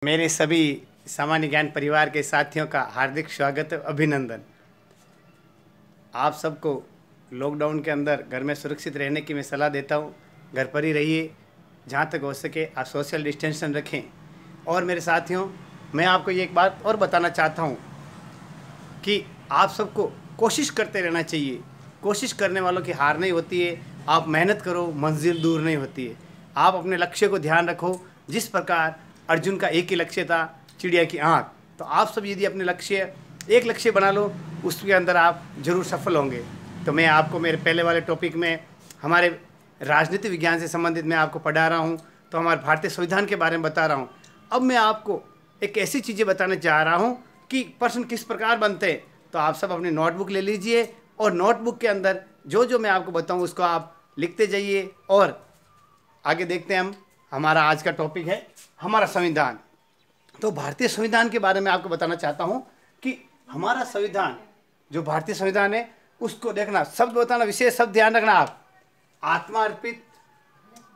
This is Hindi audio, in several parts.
मेरे सभी सामान्य ज्ञान परिवार के साथियों का हार्दिक स्वागत, अभिनंदन। आप सबको लॉकडाउन के अंदर घर में सुरक्षित रहने की मैं सलाह देता हूँ। घर पर ही रहिए, जहाँ तक हो सके आप सोशल डिस्टेंशन रखें। और मेरे साथियों, मैं आपको ये एक बात और बताना चाहता हूँ कि आप सबको कोशिश करते रहना चाहिए। कोशिश करने वालों की हार नहीं होती है। आप मेहनत करो, मंजिल दूर नहीं होती है। आप अपने लक्ष्य को ध्यान रखो। जिस प्रकार अर्जुन का एक ही लक्ष्य था, चिड़िया की आँख, तो आप सब यदि अपने एक लक्ष्य बना लो, उसके अंदर आप जरूर सफल होंगे। तो मैं आपको मेरे पहले वाले टॉपिक में हमारे राजनीति विज्ञान से संबंधित मैं आपको पढ़ा रहा हूँ, तो हमारे भारतीय संविधान के बारे में बता रहा हूँ। अब मैं आपको एक ऐसी चीज़ें बताने जा रहा हूँ कि प्रश्न किस प्रकार बनते हैं। तो आप सब अपनी नोटबुक ले लीजिए और नोटबुक के अंदर जो जो मैं आपको बताऊँ उसको आप लिखते जाइए। और आगे देखते हैं हम। हमारा आज का टॉपिक है हमारा संविधान। तो भारतीय संविधान के बारे में आपको बताना चाहता हूं कि हमारा संविधान, जो भारतीय संविधान है, उसको देखना, शब्द बताना, विशेष शब्द ध्यान रखना आप। आत्मा अर्पित,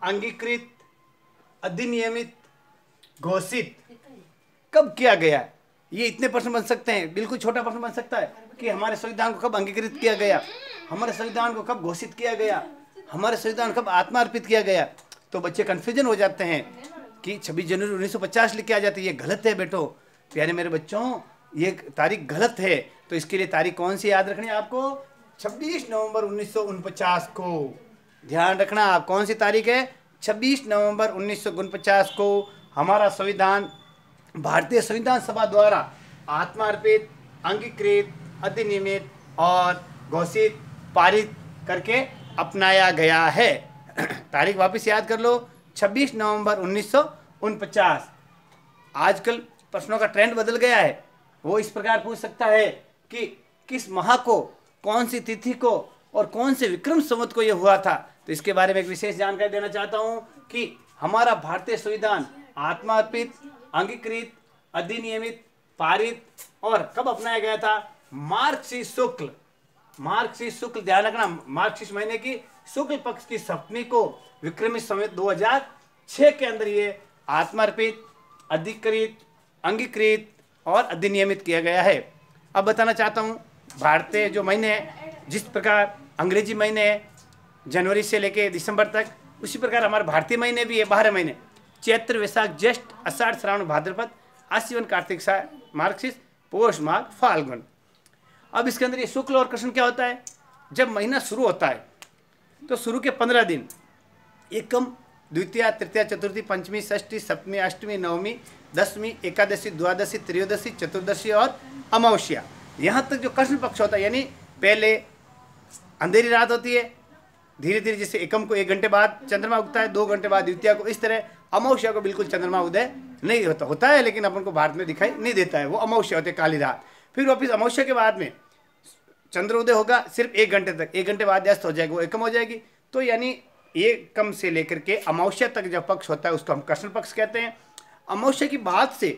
अंगीकृत, अधिनियमित, घोषित कब किया गया? ये इतने प्रश्न बन सकते हैं। बिल्कुल छोटा प्रश्न बन सकता है कि हमारे संविधान को कब अंगीकृत किया गया, हमारे संविधान को कब घोषित किया गया, हमारे संविधान कब आत्मा अर्पित किया गया। तो बच्चे कन्फ्यूजन हो जाते हैं कि 26 जनवरी 1950 लिख के आ जाती है। ये गलत है बेटो, प्यारे मेरे बच्चों, ये तारीख गलत है। तो इसके लिए तारीख कौन सी याद रखनी है आपको? 26 नवंबर 1949 को ध्यान रखना। आप कौन सी तारीख है? 26 नवंबर 1949 को हमारा संविधान भारतीय संविधान सभा द्वारा आत्मा अर्पित, अंगीकृत, अधिनियमित और घोषित, पारित करके अपनाया गया है। तारीख वापस याद कर लो, 26 नवंबर 1949। आजकल प्रश्नों का ट्रेंड बदल गया है। वो इस प्रकार पूछ सकता है कि किस माह को, कौन सी तिथि को और कौन से विक्रम संवत को ये हुआ था। तो इसके बारे में एक विशेष जानकारी देना चाहता हूँ कि हमारा भारतीय संविधान आत्मा अर्पित, अंगीकृत, अधिनियमित, पारित और कब अपनाया गया था? मार्गशीर्ष शुक्ल, मार्गशीर्ष शुक्ल ध्यान रखना, मार्गशीर्ष महीने की शुक्ल पक्ष की सप्तमी को विक्रमी संवत 2006 के अंदर ये आत्मार्पित, अधिकृत, अंगीकृत और अधिनियमित किया गया है। अब बताना चाहता हूँ भारतीय जो महीने हैं, जिस प्रकार अंग्रेजी महीने हैं जनवरी से लेके दिसंबर तक, उसी प्रकार हमारे भारतीय महीने भी है 12 महीने। चैत्र, वैशाख, ज्येष्ठ, आषाढ़, श्रावण, भाद्रपद, आश्विन, कार्तिक, मार्गशीर्ष, पौष, माघ, फाल्गुन। अब इसके अंदर ये शुक्ल और कृष्ण क्या होता है? जब महीना शुरू होता है तो शुरू के 15 दिन एकम, द्वितीया, तृतीया, चतुर्थी, पंचमी, षष्ठी, सप्तमी, अष्टमी, नवमी, दसवीं, एकादशी, द्वादशी, त्रयोदशी, चतुर्दशी और अमावस्या, यहाँ तक जो कृष्ण पक्ष होता है, यानी पहले अंधेरी रात होती है, धीरे धीरे जैसे एकम को 1 घंटे बाद चंद्रमा उगता है, 2 घंटे बाद द्वितीया को, इस तरह अमावस्या को बिल्कुल चंद्रमा उदय नहीं होता है, लेकिन अपन को भारत में दिखाई नहीं देता है। वो अमावस्या होती है, काली रात। फिर वापिस अमावस्या के बाद में चंद्रोदय होगा सिर्फ 1 घंटे तक, 1 घंटे बाद अस्त हो जाएगी, वो एकम हो जाएगी। तो यानी एकम से लेकर के अमावस्या तक जो पक्ष होता है उसको हम कृष्ण पक्ष कहते हैं। अमावस्या की बाद से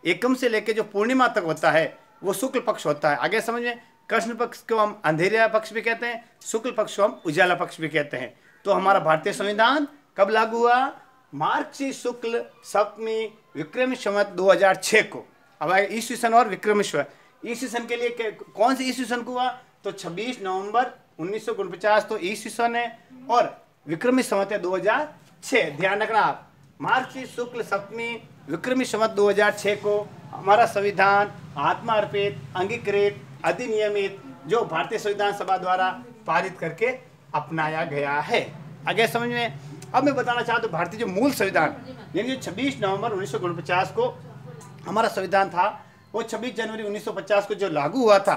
एकम से लेकर जो पूर्णिमा तक होता है वो शुक्ल पक्ष होता है। आगे समझ में, कृष्ण पक्ष को हम अंधेरा पक्ष भी कहते हैं, शुक्ल पक्ष को हम उजाला पक्ष भी कहते हैं। तो हमारा भारतीय संविधान कब लागू हुआ? मार्गशीर्ष शुक्ल सप्तमी विक्रमी संवत 2006 को। अब ईस्वी सन और विक्रमी संवत, ईस्वी सन के लिए कौन से ईस्वी सन को हुआ? तो 26 नवंबर 1949 तो ईस्वी सन है और विक्रमी संवत है 2006। ध्यान रखना आप, मार्गशीर्ष शुक्ल सप्तमी विक्रमी संवत 2006 को हमारा संविधान आत्मा अर्पित, अंगीकृत, अधिनियमित, जो भारतीय संविधान सभा द्वारा पारित करके अपनाया गया है। आगे समझ में। अब मैं बताना चाहता हूँ भारतीय जो मूल संविधान, यानी 26 नवंबर 1949 को हमारा संविधान था, वो 26 जनवरी 1950 को जो लागू हुआ था।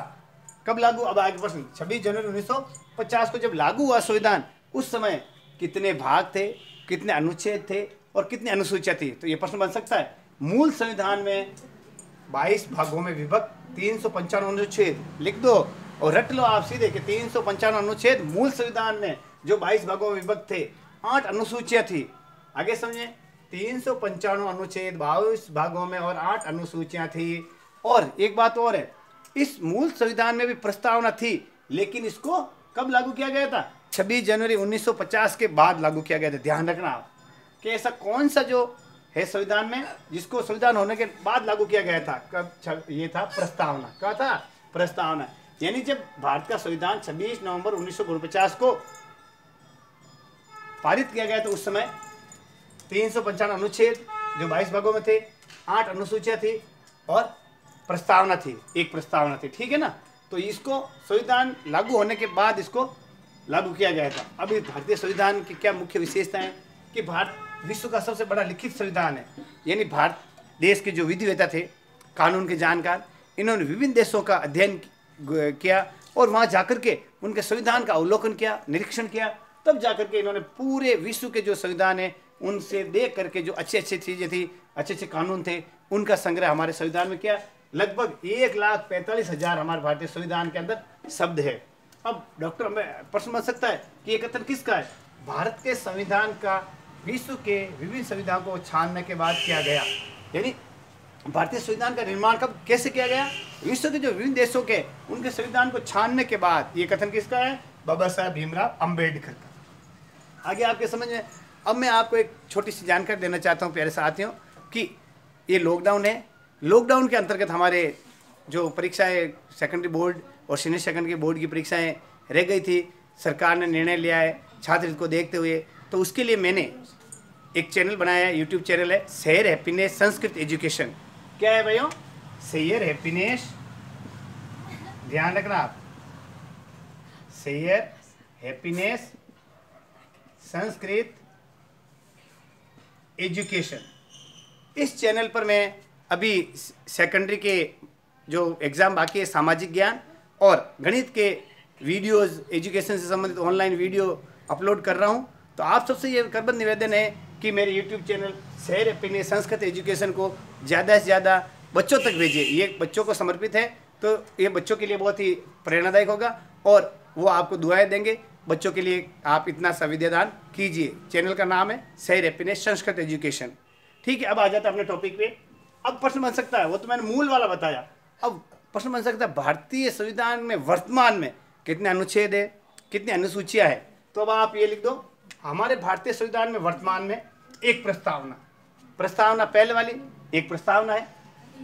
कब लागू? अब आगे प्रश्न, 26 जनवरी 1950 को जब लागू हुआ संविधान, उस समय कितने भाग थे, कितने अनुच्छेद थे और कितनी अनुसूचियाँ थी? तो ये प्रश्न बन सकता है। मूल संविधान में 22 भागों में विभक्त 395 अनुच्छेद लिख दो और रट लो आप सीधे कि 395 अनुच्छेद मूल संविधान में, जो 22 भागों में विभक्त थे। 8 अनुसूचियाँ थी। आगे समझे, 395 अनुच्छेद 22 भागों में और 8 अनुसूचियाँ थी। और एक बात और है, इस मूल संविधान में भी प्रस्तावना थी, लेकिन इसको कब लागू किया गया था? 26 जनवरी 1950 के बाद लागू किया गया था। ध्यान रखना आप कि ऐसा कौन सा जो है संविधान में, जिसको संविधान होने के बाद लागू किया गया था। कब? ये था प्रस्तावना। क्या था? प्रस्तावना। यानी जब भारत का संविधान 26 नवंबर 1949 को पारित किया गया तो उस समय 355 अनुच्छेद जो 22 भागों में थे, 8 अनुसूचियां थी और प्रस्तावना थी, एक प्रस्तावना थी। ठीक है ना? तो इसको संविधान लागू होने के बाद इसको लागू किया गया था। अभी भारतीय संविधान की क्या मुख्य विशेषताएं कि भारत विश्व का सबसे बड़ा लिखित संविधान है। यानी भारत देश के जो विधिवेता थे, कानून के जानकार, इन्होंने विभिन्न देशों का अध्ययन किया और वहाँ जाकर के उनके संविधान का अवलोकन किया, निरीक्षण किया, तब जाकर के इन्होंने पूरे विश्व के जो संविधान है उनसे देख करके जो अच्छी अच्छी चीज़ें थी, अच्छे अच्छे कानून थे, उनका संग्रह हमारे संविधान में किया। लगभग 1,45,000 हमारे भारतीय संविधान के अंदर शब्द है। अब डॉक्टर हमें प्रश्न बन सकता है कि ये कथन किसका है? भारत के संविधान का विश्व के विभिन्न संविधानों को छानने के बाद किया गया। यानी भारतीय संविधान का निर्माण कब कैसे किया गया? विश्व के जो विभिन्न देशों के उनके संविधान को छानने के बाद। ये कथन किसका है? बाबा साहब भीमराव अम्बेडकर का। आगे आपके समझ में। अब मैं आपको एक छोटी सी जानकारी देना चाहता हूँ प्यारे साथियों कि ये लॉकडाउन है। लॉकडाउन के अंतर्गत हमारे जो परीक्षाएं सेकेंडरी बोर्ड और सीनियर सेकेंडरी बोर्ड की परीक्षाएं रह गई थी, सरकार ने निर्णय लिया है छात्र हित को देखते हुए। तो उसके लिए मैंने एक चैनल बनाया है, यूट्यूब चैनल है शेयर हैप्पीनेस संस्कृत एजुकेशन। क्या है भाइयों? शेयर हैप्पीनेस, ध्यान रखना आप, शेयर हैप्पीनेस संस्कृत एजुकेशन। इस चैनल पर मैं अभी सेकेंडरी के जो एग्ज़ाम बाकी है, सामाजिक ज्ञान और गणित के वीडियोस, एजुकेशन से संबंधित ऑनलाइन वीडियो अपलोड कर रहा हूं। तो आप सबसे ये करबद्ध निवेदन है कि मेरे YouTube channel share happiness Sanskrit education को ज़्यादा से ज़्यादा बच्चों तक भेजिए। ये बच्चों को समर्पित है, तो ये बच्चों के लिए बहुत ही प्रेरणादायक होगा और वो आपको दुआएं देंगे। बच्चों के लिए आप इतना सा विद्यादान कीजिए। चैनल का नाम है शेयर हैप्पीनेस संस्कृत एजुकेशन। ठीक है, अब आ जाता है अपने टॉपिक पे। अब प्रश्न बन सकता है, वो तो मैंने मूल वाला बताया, अब प्रश्न बन सकता है भारतीय संविधान में वर्तमान में कितने अनुच्छेद है, कितनी अनुसूचियां है। तो अब आप ये लिख दो, हमारे भारतीय संविधान में वर्तमान में एक प्रस्तावना, प्रस्तावना पहले वाली एक प्रस्तावना है।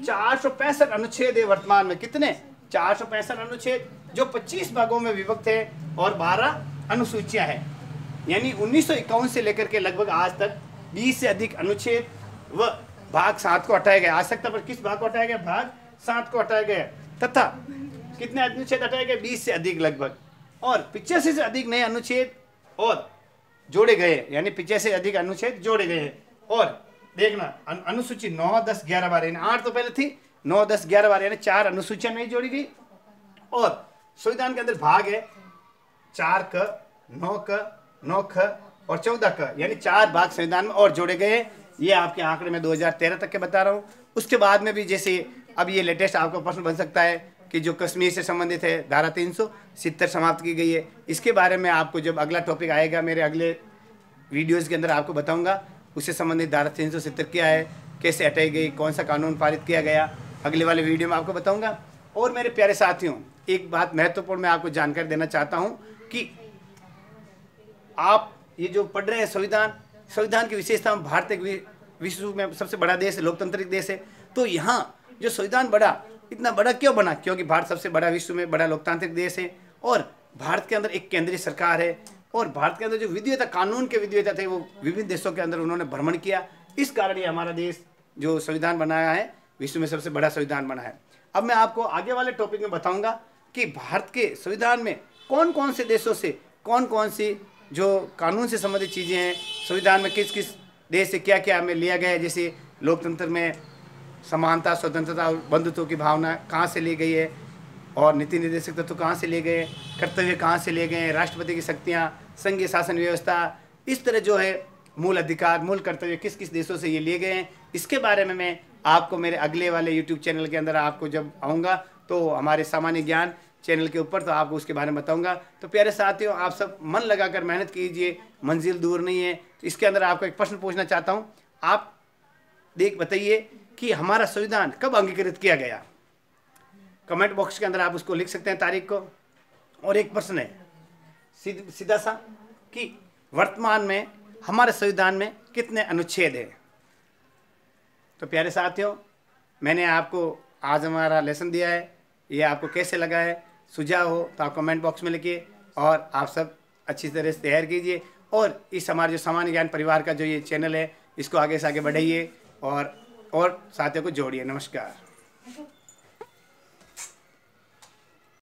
465 अनुच्छेद है वर्तमान में। कितने? 465 अनुच्छेद जो 25 भागों में विभक्त है और 12 अनुसूचियां हैं। यानी 1951 से लेकर के लगभग आज तक 20 से अधिक अनुच्छेद व भाग 7 को हटाया गया। आवश्यकता पर किस भाग को हटाया गया? भाग 7 को हटाया गया तथा कितने अनुच्छेद हटाए गए? 20 से अधिक लगभग, और 85 से अधिक नए अनुच्छेद और जोड़े गए। यानी 85 से अधिक अनुच्छेद जोड़े गए हैं। और देखना अनुसूची 9, 10, 11, 12, 8 तो पहले थी, 9, 10, 11, 12 यानी 4 अनुसूचियां नहीं जोड़ी गई। और संविधान के अंदर भाग है 4 क, 9 क, 9 ख और 14 क, यानी 4 भाग संविधान में और जोड़े गए। ये आपके आंकड़े में 2013 तक के बता रहा हूँ। उसके बाद में भी जैसे अब ये लेटेस्ट आपको प्रश्न बन सकता है कि जो कश्मीर से संबंधित है धारा 370 समाप्त की गई है। इसके बारे में आपको जब अगला टॉपिक आएगा मेरे अगले वीडियोज़ के अंदर आपको बताऊँगा उससे संबंधित धारा 370 क्या है, कैसे हटाई गई, कौन सा कानून पारित किया गया, अगले वाले वीडियो में आपको बताऊँगा। और मेरे प्यारे साथियों, एक बात महत्वपूर्ण मैं आपको जानकारी देना चाहता हूँ कि आप ये जो पढ़ रहे हैं संविधान की विशेषता, भारत एक विश्व में सबसे बड़ा देश है, लोकतांत्रिक देश है। तो यहाँ जो संविधान बड़ा, इतना बड़ा क्यों बना? क्योंकि भारत सबसे बड़ा विश्व में बड़ा लोकतांत्रिक देश है और भारत के अंदर एक केंद्रीय सरकार है और भारत के अंदर जो विधिवेता, कानून के विधिवेता थे वो विभिन्न देशों के अंदर उन्होंने भ्रमण किया। इस कारण ये हमारा देश जो संविधान बनाया है विश्व में सबसे बड़ा संविधान बना है। अब मैं आपको आगे वाले टॉपिक में बताऊंगा कि भारत के संविधान में कौन कौन से देशों से कौन कौन सी जो कानून से संबंधित चीज़ें हैं, संविधान में किस किस देश से क्या क्या हमें लिया गया है। जैसे लोकतंत्र में समानता, स्वतंत्रता और बंधुत्व की भावना कहाँ से ली गई है और नीति निर्देशक तत्व कहाँ से लिए गए, कर्तव्य कहाँ से लिए गए, राष्ट्रपति की शक्तियाँ, संघीय शासन व्यवस्था, इस तरह जो है मूल अधिकार, मूल कर्तव्य किस किस देशों से ये लिए गए हैं। इसके बारे में मैं आपको मेरे अगले वाले यूट्यूब चैनल के अंदर आपको जब आऊँगा तो हमारे सामान्य ज्ञान चैनल के ऊपर तो आपको उसके बारे में बताऊंगा। तो प्यारे साथियों, आप सब मन लगाकर मेहनत कीजिए, मंजिल दूर नहीं है। तो इसके अंदर आपको एक प्रश्न पूछना चाहता हूँ, आप बताइए कि हमारा संविधान कब अंगीकृत किया गया? कमेंट बॉक्स के अंदर आप उसको लिख सकते हैं तारीख को। और एक प्रश्न है सीधा सा कि वर्तमान में हमारे संविधान में कितने अनुच्छेद हैं? तो प्यारे साथियों, मैंने आपको आज हमारा लेसन दिया है, ये आपको कैसे लगा है, सुझाव हो तो आप कमेंट बॉक्स में लिखिए और आप सब अच्छी तरह से तैयार कीजिए और इस हमारे जो सामान्य ज्ञान परिवार का जो ये चैनल है इसको आगे से आगे बढ़ाइए और साथियों को जोड़िए। नमस्कार।